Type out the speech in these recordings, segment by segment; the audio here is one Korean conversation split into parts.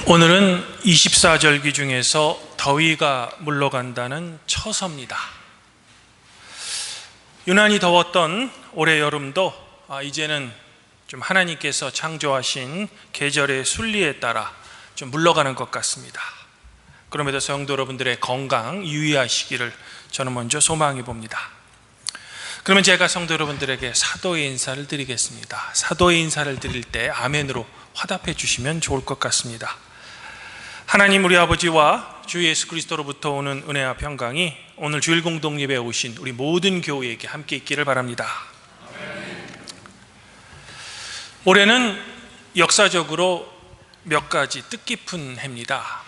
오늘은 24절기 중에서 더위가 물러간다는 처서입니다. 유난히 더웠던 올해 여름도 이제는 좀 하나님께서 창조하신 계절의 순리에 따라 좀 물러가는 것 같습니다. 그럼에도 성도 여러분들의 건강 유의하시기를 저는 먼저 소망해 봅니다. 그러면 제가 성도 여러분들에게 사도의 인사를 드리겠습니다. 사도의 인사를 드릴 때 아멘으로 화답해 주시면 좋을 것 같습니다. 하나님 우리 아버지와 주 예수 그리스도로부터 오는 은혜와 평강이 오늘 주일 공동 예배에 오신 우리 모든 교우에게 함께 있기를 바랍니다. 올해는 역사적으로 몇 가지 뜻깊은 해입니다.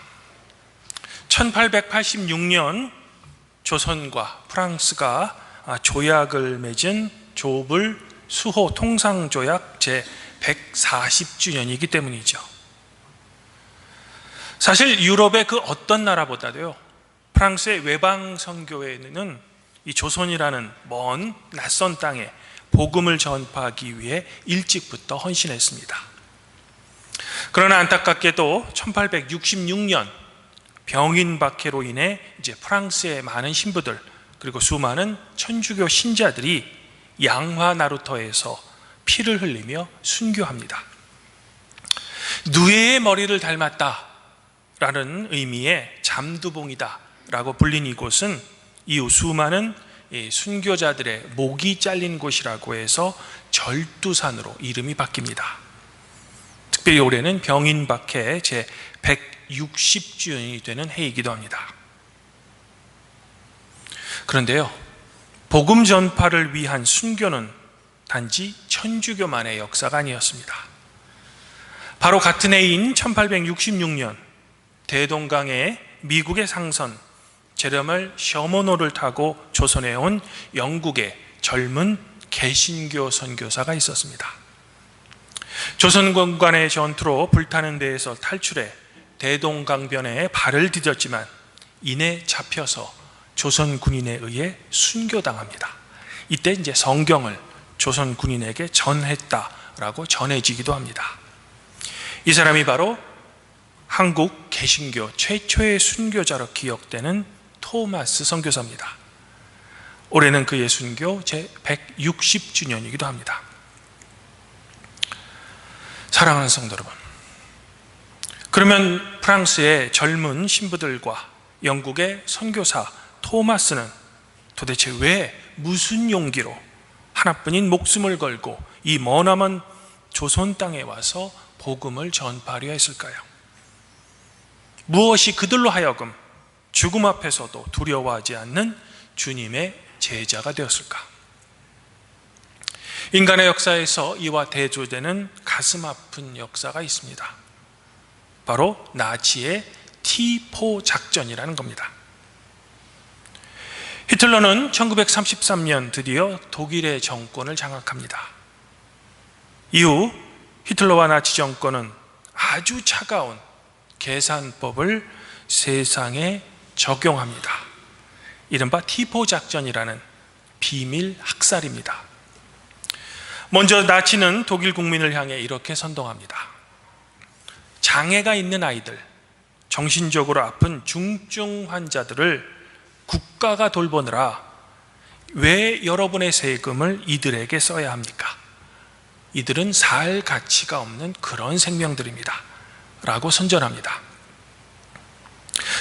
1886년 조선과 프랑스가 조약을 맺은 조불 수호 통상조약 제140주년이기 때문이죠. 사실 유럽의 그 어떤 나라보다도요, 프랑스의 외방 선교회는 이 조선이라는 먼 낯선 땅에 복음을 전파하기 위해 일찍부터 헌신했습니다. 그러나 안타깝게도 1866년 병인 박해로 인해 이제 프랑스의 많은 신부들 그리고 수많은 천주교 신자들이 양화 나루터에서 피를 흘리며 순교합니다. 누에의 머리를 닮았다 라는 의미의 잠두봉이다 라고 불린 이곳은 이후 수많은 순교자들의 목이 잘린 곳이라고 해서 절두산으로 이름이 바뀝니다. 특별히 올해는 병인박해 제160주년이 되는 해이기도 합니다. 그런데요, 복음 전파를 위한 순교는 단지 천주교만의 역사가 아니었습니다. 바로 같은 해인 1866년 대동강에 미국의 상선 제러멀 셔머노를 타고 조선에 온 영국의 젊은 개신교 선교사가 있었습니다. 조선군 간의 전투로 불타는 데에서 탈출해 대동강변에 발을 디뎠지만 이내 잡혀서 조선 군인에 의해 순교당합니다. 이때 이제 성경을 조선 군인에게 전했다라고 전해지기도 합니다. 이 사람이 바로 한국 개신교 최초의 순교자로 기억되는 토마스 선교사입니다. 올해는 그의 순교 제160주년이기도 합니다. 사랑하는 성도 여러분, 그러면 프랑스의 젊은 신부들과 영국의 선교사 토마스는 도대체 왜 무슨 용기로 하나뿐인 목숨을 걸고 이 머나먼 조선 땅에 와서 복음을 전파하려 했을까요? 무엇이 그들로 하여금 죽음 앞에서도 두려워하지 않는 주님의 제자가 되었을까? 인간의 역사에서 이와 대조되는 가슴 아픈 역사가 있습니다. 바로 나치의 T4 작전이라는 겁니다. 히틀러는 1933년 드디어 독일의 정권을 장악합니다. 이후 히틀러와 나치 정권은 아주 차가운 계산법을 세상에 적용합니다. 이른바 T4 작전이라는 비밀 학살입니다. 먼저 나치는 독일 국민을 향해 이렇게 선동합니다. 장애가 있는 아이들, 정신적으로 아픈 중증 환자들을 국가가 돌보느라 왜 여러분의 세금을 이들에게 써야 합니까? 이들은 살 가치가 없는 그런 생명들입니다 라고 선전합니다.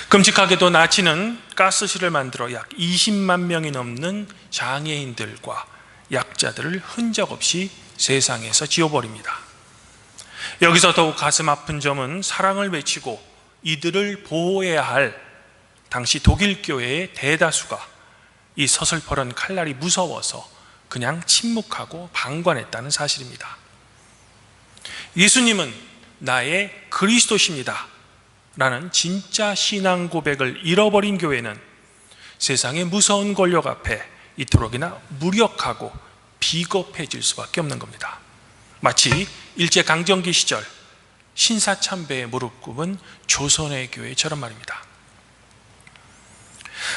끔찍하게도 나치는 가스실을 만들어 약 20만 명이 넘는 장애인들과 약자들을 흔적 없이 세상에서 지워버립니다. 여기서 더욱 가슴 아픈 점은 사랑을 외치고 이들을 보호해야 할 당시 독일 교회의 대다수가 이 서슬퍼런 칼날이 무서워서 그냥 침묵하고 방관했다는 사실입니다. 예수님은 나의 그리스도십니다 라는 진짜 신앙 고백을 잃어버린 교회는 세상의 무서운 권력 앞에 이토록이나 무력하고 비겁해질 수밖에 없는 겁니다. 마치 일제강점기 시절 신사참배에 무릎 꿇은 조선의 교회처럼 말입니다.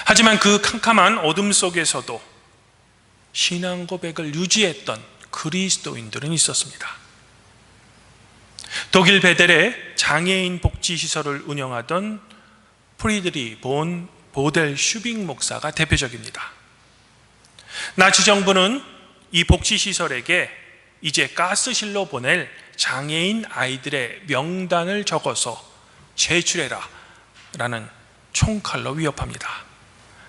하지만 그 캄캄한 어둠 속에서도 신앙 고백을 유지했던 그리스도인들은 있었습니다. 독일 베델의 장애인 복지시설을 운영하던 프리드리 본 보델 슈빙 목사가 대표적입니다. 나치 정부는 이 복지시설에게 이제 가스실로 보낼 장애인 아이들의 명단을 적어서 제출해라 라는 총칼로 위협합니다.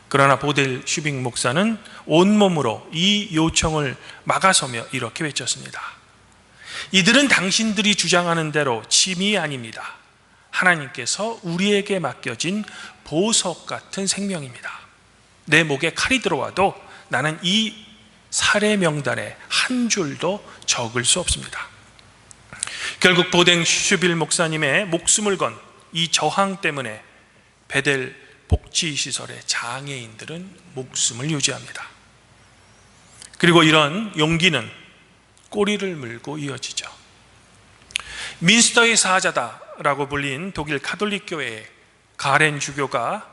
그러나 보델 슈빙 목사는 온몸으로 이 요청을 막아서며 이렇게 외쳤습니다. 이들은 당신들이 주장하는 대로 짐이 아닙니다. 하나님께서 우리에게 맡겨진 보석 같은 생명입니다. 내 목에 칼이 들어와도 나는 이 살해 명단에 한 줄도 적을 수 없습니다. 결국 보댕 슈빌 목사님의 목숨을 건 이 저항 때문에 베델 복지시설의 장애인들은 목숨을 유지합니다. 그리고 이런 용기는 꼬리를 물고 이어지죠. 민스터의 사자다라고 불린 독일 가톨릭 교회의 가렌 주교가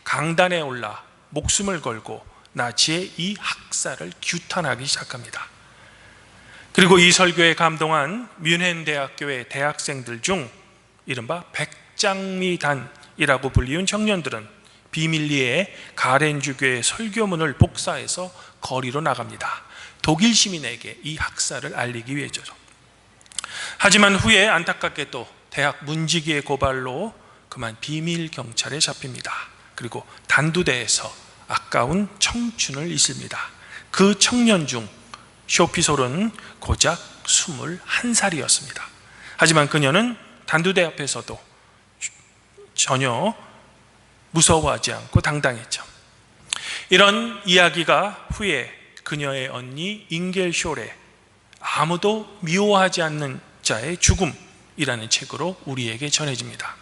강단에 올라 목숨을 걸고 나치의 이 학살을 규탄하기 시작합니다. 그리고 이 설교에 감동한 뮌헨 대학교의 대학생들 중 이른바 백장미단이라고 불리운 청년들은 비밀리에 가렌 주교의 설교문을 복사해서 거리로 나갑니다. 독일 시민에게 이 학살을 알리기 위해서죠. 하지만 후에 안타깝게도 대학 문지기의 고발로 그만 비밀 경찰에 잡힙니다. 그리고 단두대에서 아까운 청춘을 잊습니다. 그 청년 중 쇼피솔은 고작 21살이었습니다. 하지만 그녀는 단두대 앞에서도 전혀 무서워하지 않고 당당했죠. 이런 이야기가 후에 그녀의 언니 잉겔쇼레 아무도 미워하지 않는 자의 죽음이라는 책으로 우리에게 전해집니다.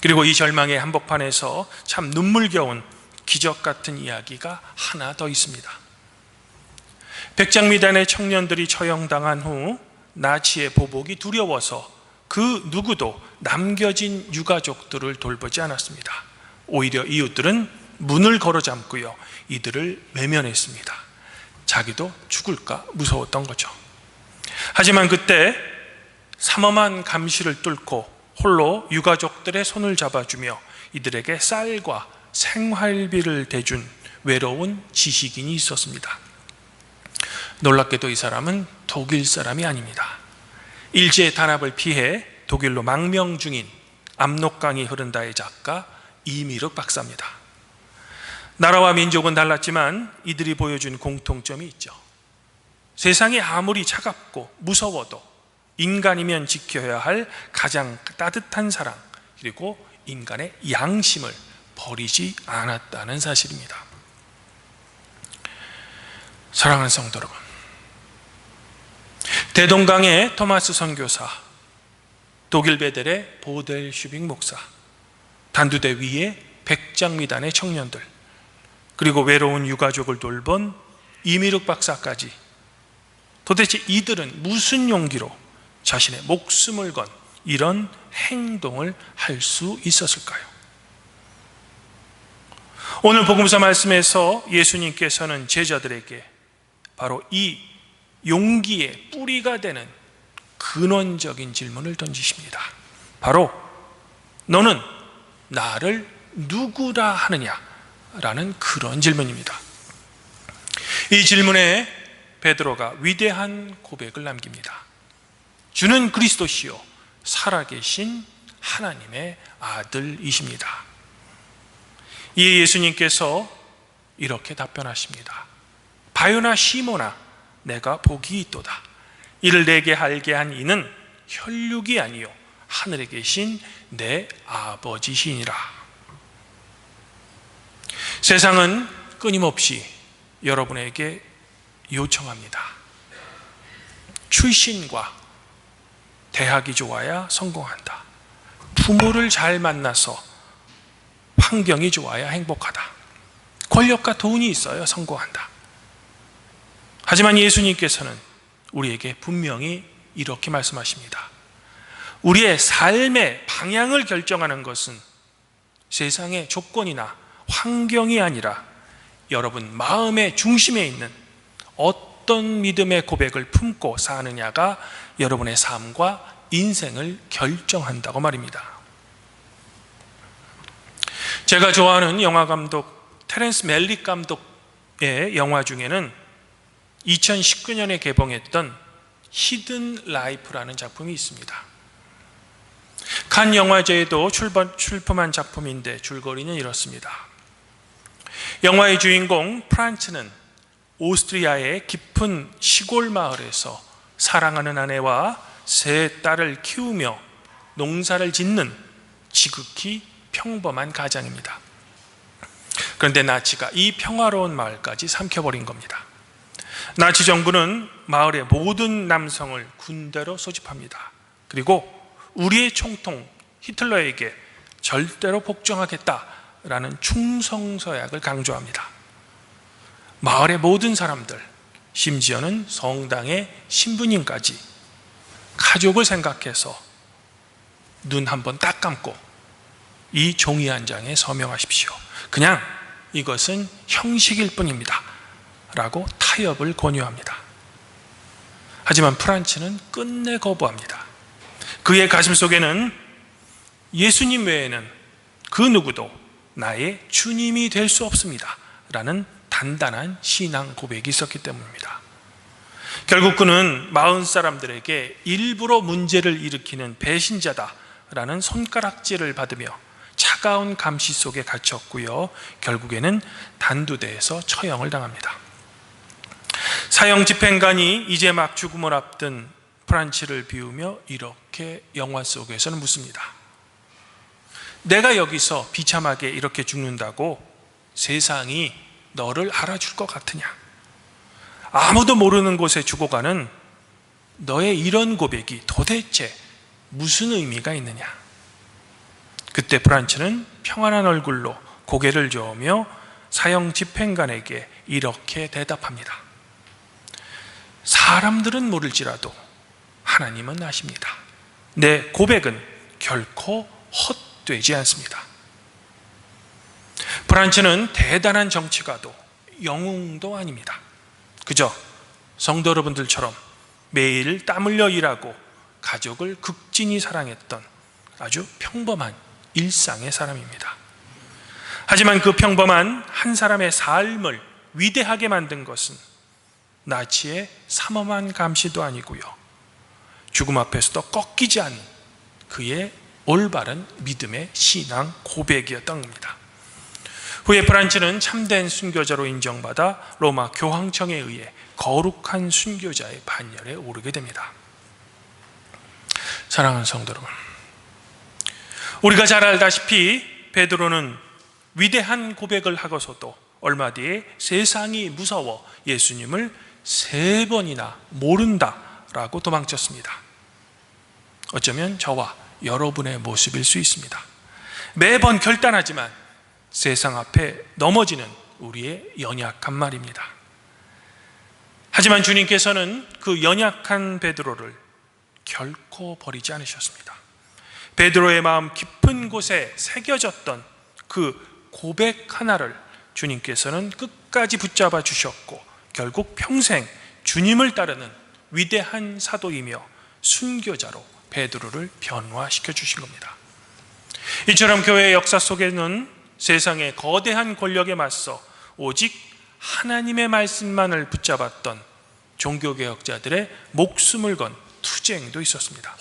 그리고 이 절망의 한복판에서 참 눈물겨운 기적 같은 이야기가 하나 더 있습니다. 백장미단의 청년들이 처형당한 후 나치의 보복이 두려워서 그 누구도 남겨진 유가족들을 돌보지 않았습니다. 오히려 이웃들은 문을 걸어잠고요, 이들을 외면했습니다. 자기도 죽을까 무서웠던 거죠. 하지만 그때 삼엄한 감시를 뚫고 홀로 유가족들의 손을 잡아주며 이들에게 쌀과 생활비를 대준 외로운 지식인이 있었습니다. 놀랍게도 이 사람은 독일 사람이 아닙니다. 일제의 탄압을 피해 독일로 망명 중인 압록강이 흐른다의 작가 이미륵 박사입니다. 나라와 민족은 달랐지만 이들이 보여준 공통점이 있죠. 세상이 아무리 차갑고 무서워도 인간이면 지켜야 할 가장 따뜻한 사랑, 그리고 인간의 양심을 버리지 않았다는 사실입니다. 사랑하는 성도 여러분, 대동강의 토마스 선교사, 독일 베델의 보델 슈빙 목사, 단두대 위에 백장미단의 청년들, 그리고 외로운 유가족을 돌본 이미륵 박사까지, 도대체 이들은 무슨 용기로 자신의 목숨을 건 이런 행동을 할 수 있었을까요? 오늘 복음서 말씀에서 예수님께서는 제자들에게 바로 이 용기의 뿌리가 되는 근원적인 질문을 던지십니다. 바로 너는 나를 누구라 하느냐? 라는 그런 질문입니다. 이 질문에 베드로가 위대한 고백을 남깁니다. 주는 그리스도시요 살아계신 하나님의 아들이십니다. 이에 예수님께서 이렇게 답변하십니다. 바요나 시모나, 내가 복이 있도다. 이를 내게 알게 한 이는 혈육이 아니요 하늘에 계신 내 아버지시니라. 세상은 끊임없이 여러분에게 요청합니다. 출신과 대학이 좋아야 성공한다. 부모를 잘 만나서 환경이 좋아야 행복하다. 권력과 돈이 있어야 성공한다. 하지만 예수님께서는 우리에게 분명히 이렇게 말씀하십니다. 우리의 삶의 방향을 결정하는 것은 세상의 조건이나 환경이 아니라 여러분 마음의 중심에 있는 어떤 믿음의 고백을 품고 사느냐가 여러분의 삶과 인생을 결정한다고 말입니다. 제가 좋아하는 영화 감독 테렌스 멜릭 감독의 영화 중에는 2019년에 개봉했던 히든 라이프라는 작품이 있습니다. 칸 영화제에도 출품한 작품인데 줄거리는 이렇습니다. 영화의 주인공 프란츠는 오스트리아의 깊은 시골 마을에서 사랑하는 아내와 세 딸을 키우며 농사를 짓는 지극히 평범한 가장입니다. 그런데 나치가 이 평화로운 마을까지 삼켜버린 겁니다. 나치 정부는 마을의 모든 남성을 군대로 소집합니다. 그리고 우리의 총통 히틀러에게 절대로 복종하겠다라는 충성서약을 강조합니다. 마을의 모든 사람들, 심지어는 성당의 신부님까지 가족을 생각해서 눈 한번 딱 감고 이 종이 한 장에 서명하십시오. 그냥 이것은 형식일 뿐입니다 라고 타협을 권유합니다. 하지만 프란츠는 끝내 거부합니다. 그의 가슴 속에는 예수님 외에는 그 누구도 나의 주님이 될 수 없습니다 라는 단단한 신앙 고백이 있었기 때문입니다. 결국 그는 마을 사람들에게 일부러 문제를 일으키는 배신자다라는 손가락질을 받으며 차가운 감시 속에 갇혔고요. 결국에는 단두대에서 처형을 당합니다. 사형 집행관이 이제 막 죽음을 앞둔 프란츠를 비우며 이렇게 영화 속에서는 묻습니다. 내가 여기서 비참하게 이렇게 죽는다고 세상이 너를 알아줄 것 같으냐? 아무도 모르는 곳에 죽어가는 너의 이런 고백이 도대체 무슨 의미가 있느냐? 그때 프란츠는 평안한 얼굴로 고개를 저으며 사형 집행관에게 이렇게 대답합니다. 사람들은 모를지라도 하나님은 아십니다. 내 고백은 결코 헛되지 않습니다. 프란츠는 대단한 정치가도 영웅도 아닙니다. 그저 성도 여러분들처럼 매일 땀 흘려 일하고 가족을 극진히 사랑했던 아주 평범한 일상의 사람입니다. 하지만 그 평범한 한 사람의 삶을 위대하게 만든 것은 나치의 삼엄한 감시도 아니고요, 죽음 앞에서도 꺾이지 않는 그의 올바른 믿음의 신앙 고백이었던 겁니다. 후에 프란츠는 참된 순교자로 인정받아 로마 교황청에 의해 거룩한 순교자의 반열에 오르게 됩니다. 사랑하는 성도 여러분, 우리가 잘 알다시피 베드로는 위대한 고백을 하고서도 얼마 뒤에 세상이 무서워 예수님을 3번이나 모른다라고 도망쳤습니다. 어쩌면 저와 여러분의 모습일 수 있습니다. 매번 결단하지만 세상 앞에 넘어지는 우리의 연약한 말입니다. 하지만 주님께서는 그 연약한 베드로를 결코 버리지 않으셨습니다. 베드로의 마음 깊은 곳에 새겨졌던 그 고백 하나를 주님께서는 끝까지 붙잡아 주셨고 결국 평생 주님을 따르는 위대한 사도이며 순교자로 베드로를 변화시켜 주신 겁니다. 이처럼 교회의 역사 속에는 세상의 거대한 권력에 맞서 오직 하나님의 말씀만을 붙잡았던 종교개혁자들의 목숨을 건 투쟁도 있었습니다.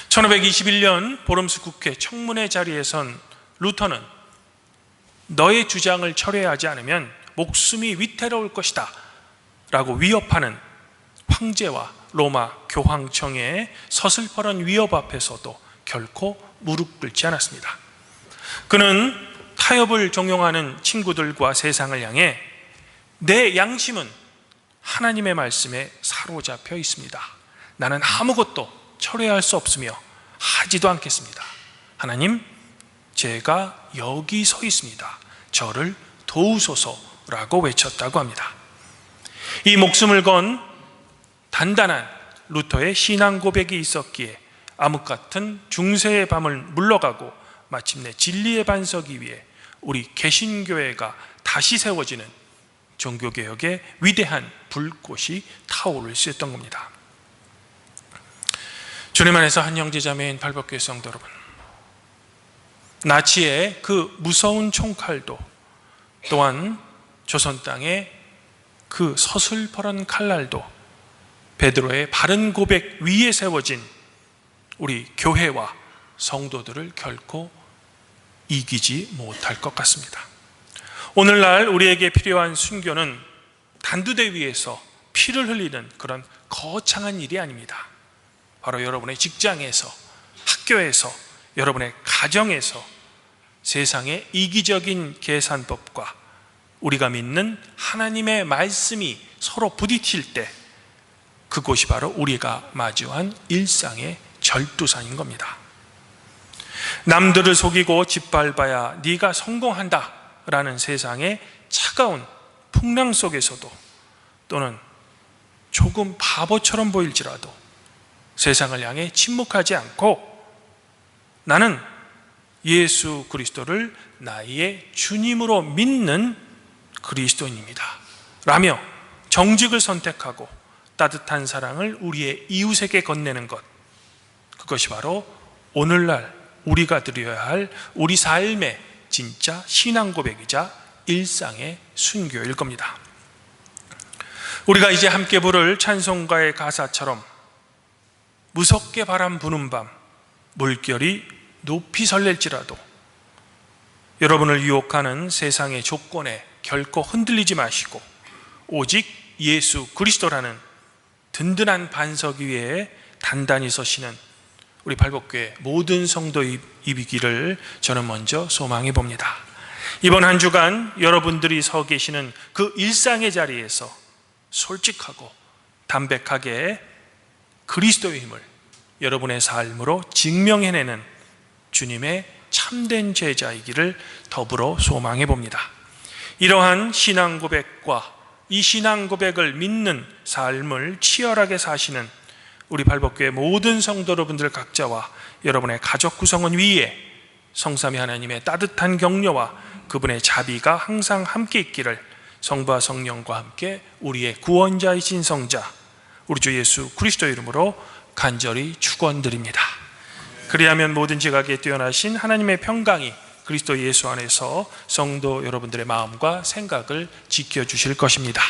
1521년 보름스 국회 청문회 자리에 선 루터는 너의 주장을 철회하지 않으면 목숨이 위태로울 것이다 라고 위협하는 황제와 로마 교황청의 서슬퍼런 위협 앞에서도 결코 무릎 꿇지 않았습니다. 그는 타협을 종용하는 친구들과 세상을 향해 내 양심은 하나님의 말씀에 사로잡혀 있습니다. 나는 아무것도 철회할 수 없으며 하지도 않겠습니다. 하나님, 제가 여기 서 있습니다. 저를 도우소서라고 외쳤다고 합니다. 이 목숨을 건 단단한 루터의 신앙 고백이 있었기에 암흑 같은 중세의 밤을 물러가고 마침내 진리의 반석 위에 우리 개신교회가 다시 세워지는 종교개혁의 위대한 불꽃이 타오를 수 있었던 겁니다. 주님 안에서 한 형제자매인 발벗교회 성도 여러분, 나치의 그 무서운 총칼도, 또한 조선 땅의 그 서슬퍼런 칼날도 베드로의 바른 고백 위에 세워진 우리 교회와 성도들을 결코 이기지 못할 것 같습니다. 오늘날 우리에게 필요한 순교는 단두대 위에서 피를 흘리는 그런 거창한 일이 아닙니다. 바로 여러분의 직장에서, 학교에서, 여러분의 가정에서 세상의 이기적인 계산법과 우리가 믿는 하나님의 말씀이 서로 부딪힐 때, 그곳이 바로 우리가 마주한 일상의 절두산인 겁니다. 남들을 속이고 짓밟아야 네가 성공한다 라는 세상의 차가운 풍랑 속에서도, 또는 조금 바보처럼 보일지라도 세상을 향해 침묵하지 않고 나는 예수 그리스도를 나의 주님으로 믿는 그리스도인입니다 라며 정직을 선택하고 따뜻한 사랑을 우리의 이웃에게 건네는 것, 그것이 바로 오늘날 우리가 드려야 할 우리 삶의 진짜 신앙 고백이자 일상의 순교일 겁니다. 우리가 이제 함께 부를 찬송가의 가사처럼 무섭게 바람 부는 밤, 물결이 높이 설렐지라도 여러분을 유혹하는 세상의 조건에 결코 흔들리지 마시고 오직 예수 그리스도라는 든든한 반석 위에 단단히 서시는 우리 발벗교회 모든 성도이기를 저는 먼저 소망해 봅니다. 이번 한 주간 여러분들이 서 계시는 그 일상의 자리에서 솔직하고 담백하게 그리스도의 힘을 여러분의 삶으로 증명해내는 주님의 참된 제자이기를 더불어 소망해 봅니다. 이러한 신앙 고백과 이 신앙 고백을 믿는 삶을 치열하게 사시는 우리 발벗교회 모든 성도 여러분들 각자와 여러분의 가족 구성원 위에 성삼위 하나님의 따뜻한 격려와 그분의 자비가 항상 함께 있기를 성부와 성령과 함께 우리의 구원자이신 성자 우리 주 예수 그리스도 이름으로 간절히 축원드립니다. 그리하면 모든 지각에 뛰어나신 하나님의 평강이 그리스도 예수 안에서 성도 여러분들의 마음과 생각을 지켜주실 것입니다.